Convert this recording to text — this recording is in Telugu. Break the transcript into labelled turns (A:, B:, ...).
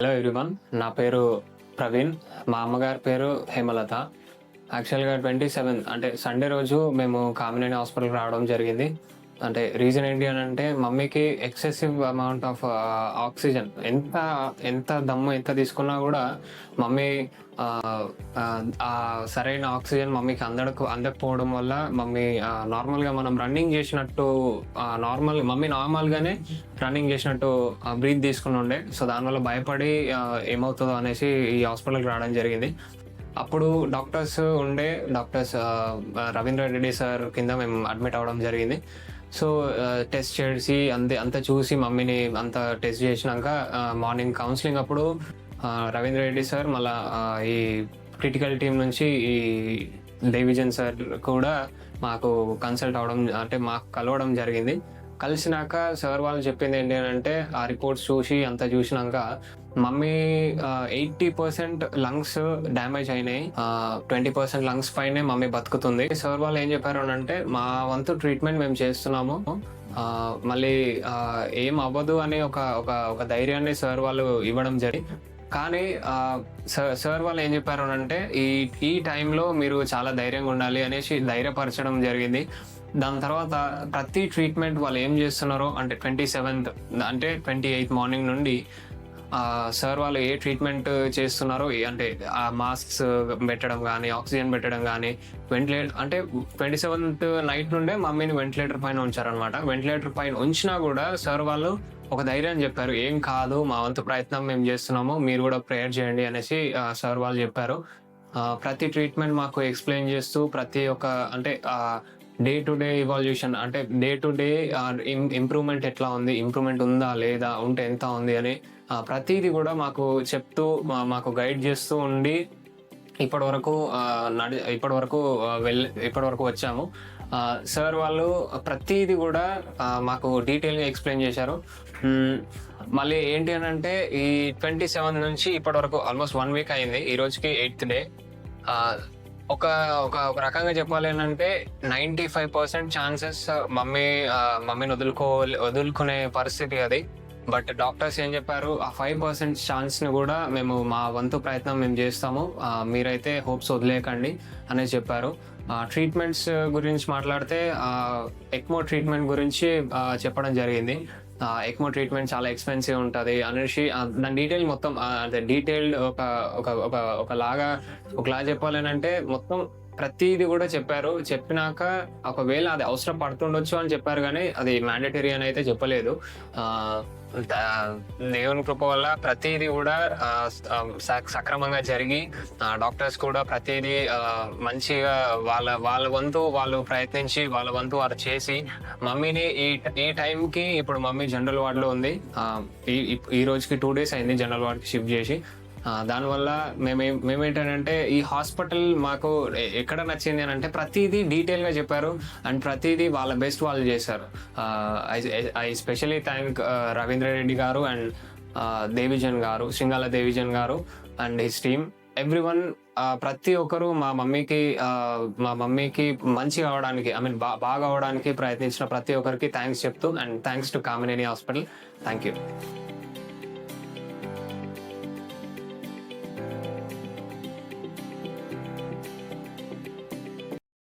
A: Hello everyone. నా పేరు ప్రవీణ్. మా అమ్మగారి పేరు హేమలత. యాక్చువల్‌గా 27 అంటే సండే రోజు మేము కామినేని హాస్పిటల్‌కి రావడం జరిగింది. అంటే రీజన్ ఏంటి అనంటే మమ్మీకి ఎక్సెసివ్ అమౌంట్ ఆఫ్ ఆక్సిజన్ ఎంత ఎంత దమ్ము ఎంత తీసుకున్నా గూడా మమ్మీ ఆహ్, సరైన ఆక్సిజన్ మమ్మీకి అందకపోవడం వల్ల మమ్మీ నార్మల్‌గా మనం రన్నింగ్ జేసినట్టు మమ్మీ నార్మల్‌గానే రన్నింగ్ జేసినట్టు బ్రీత్ తీసుకునుండే. సో, దానివల్ల భయపడి ఏమవుతదో అనేసి ఈ హాస్పిటల్‌కి రావడం జరిగింది. అప్పుడు డాక్టర్స్ రవీంద్ర రెడ్డి సార్ కింద మేము అడ్మిట్ అవ్వడం జరిగింది. సో, టెస్ట్ చేసి అంతా చూసి మమ్మీని అంతా టెస్ట్ చేసినాక మార్నింగ్ కౌన్సెలింగ్ అప్పుడు రవీంద్ర రెడ్డి సార్ మళ్ళా ఈ క్రిటికల్ టీమ్ నుంచి ఈ దేవిజన్ సార్ కూడా మాకు కన్సల్ట్ అవ్వడం అంటే మాకు కలవడం జరిగింది. కలిసినాక సార్ వాళ్ళు చెప్పింది ఏంటి అనంటే ఆ రిపోర్ట్స్ చూసి అంతా చూసినాక మమ్మీ 80% లంగ్స్ డ్యామేజ్ అయినాయి. 20% లంగ్స్ పైనే మమ్మీ బతుకుతుంది. సార్ వాళ్ళు ఏం చెప్పారు అనంటే మా వంతు ట్రీట్మెంట్ మేము చేస్తున్నాము. మళ్ళీ ఏం అవ్వదు అని ఒక ఒక ఒక ధైర్యాన్ని సార్ వాళ్ళు ఇవ్వడం జరిగింది. కానీ సార్ వాళ్ళు ఏం చెప్పారు అనంటే ఈ టైంలో మీరు చాలా ధైర్యంగా ఉండాలి అనేసి ధైర్యపరచడం జరిగింది. దాని తర్వాత ప్రతి ట్రీట్మెంట్ వాళ్ళు ఏం చేస్తున్నారో అంటే 27th అంటే 28th మార్నింగ్ నుండి సార్ వాళ్ళు ఏ ట్రీట్మెంట్ చేస్తున్నారో అంటే ఆ మాస్క్స్ పెట్టడం గానీ, ఆక్సిజన్ పెట్టడం గానీ, అంటే 27th నైట్ నుండే మమ్మీని వెంటిలేటర్ పైన ఉంచారనమాట. వెంటిలేటర్ పైన ఉంచినా గూడా సార్ వాళ్ళు ఒక ధైర్యం చెప్పారు. "ఏం కాదు, మా వంతు ప్రయత్నం మేము చేస్తున్నాము. మీరు గూడా ప్రేయర్ చేయండి" అనేసి సార్ వాళ్ళు చెప్పారు. ప్రతి ట్రీట్మెంట్ మాకు ఎక్స్‌ప్లెయిన్ చేస్తూ ప్రతి ఒక్క అంటే డే టు డే ఇవాల్యూషన్ అంటే డే టు డే ఇంప్రూవ్‌మెంట్ ఎట్లా ఉంది? ఇంప్రూవ్‌మెంట్ ఉందా? లేదా? ఉంటే ఎంత ఉంది? అని ప్రతీది గూడా మాకు చెప్తూ మాకు గైడ్ చేస్తూ ఉండి ఇప్పటివరకు వచ్చాము. సార్ వాళ్ళు ప్రతీది గూడా మాకు డీటెయిల్‌గా ఎక్స్‌ప్లెయిన్ చేశారు. మళ్ళీ ఏంటి అనంటే ఈ 27 నుంచి ఇప్పటివరకు ఆల్‌మోస్ట్ 1 వీక్ అయింది. ఈ రోజుకి 8th డే. ఒక ఒక ఒక రకంగా చెప్పాలి అనంటే 95% ఛాన్సెస్ మమ్మీని వదులుకునే పరిస్థితి అది. బట్ డాక్టర్స్ ఏం చెప్పారు, ఆ 5% ఛాన్స్‌ని గూడా మా వంతు ప్రయత్నం మేము చేస్తాము. మీరైతే హోప్స్ వదిలేయకండి అనేసి చెప్పారు. ట్రీట్మెంట్స్ గురించి మాట్లాడితే ఎక్మో ట్రీట్మెంట్ గురించి చెప్పడం జరిగింది. ఎక్మో ట్రీట్మెంట్ చాలా ఎక్స్‌పెన్సివ్ ఉంటది అనేసి దాని డీటెయిల్ మొత్తం అంటే డీటెయిల్డ్ ఒకలా చెప్పాలనంటే మొత్తం ప్రతీది గూడా చెప్పారు. చెప్పినాక ఒకవేళ అది అవసరం పడుతుండొచ్చు అని చెప్పారు గానీ, అది మ్యాండేటరీ అని అయితే చెప్పలేదు. ఆహ్, ద దేవుని కృప వల్ల ప్రతీది గూడా సక్రమంగా జరిగి డాక్టర్స్ కూడా ప్రతీది మంచిగా వాళ్ళ వంతు వాళ్ళు ప్రయత్నించి, వాళ్ళ వంతు వారు చేసి మమ్మీని ఈ టైంకి ఇప్పుడు మమ్మీ జనరల్ వార్డ్‌లో ఉంది. ఈ రోజుకి 2 డేస్ అయింది జనరల్ వార్డ్‌కి షిఫ్ట్ జేసి. దానివల్ల మేమేంటనంటే ఈ హాస్పిటల్ మాకు ఎక్కడ నచ్చింది అనంటే ప్రతీదీ డీటెయిల్‌గా చెప్పారు. అండ్ ప్రతీదీ వాళ్ళ బెస్ట్ వాళ్ళు చేశారు. I specially thank Ravindra Reddy గారు అండ్ సింగాల దేవిజన్ గారు అండ్ హిస్ టీమ్. ఎవ్రీవన్ ప్రతి ఒక్కరు మా మమ్మీకి మంచిగా అవ్వడానికి బాగా అవ్వడానికి ప్రయత్నించిన ప్రతి ఒక్కరికి థాంక్స్ చెప్తూ and thanks to Kamineni hospital. Thank you.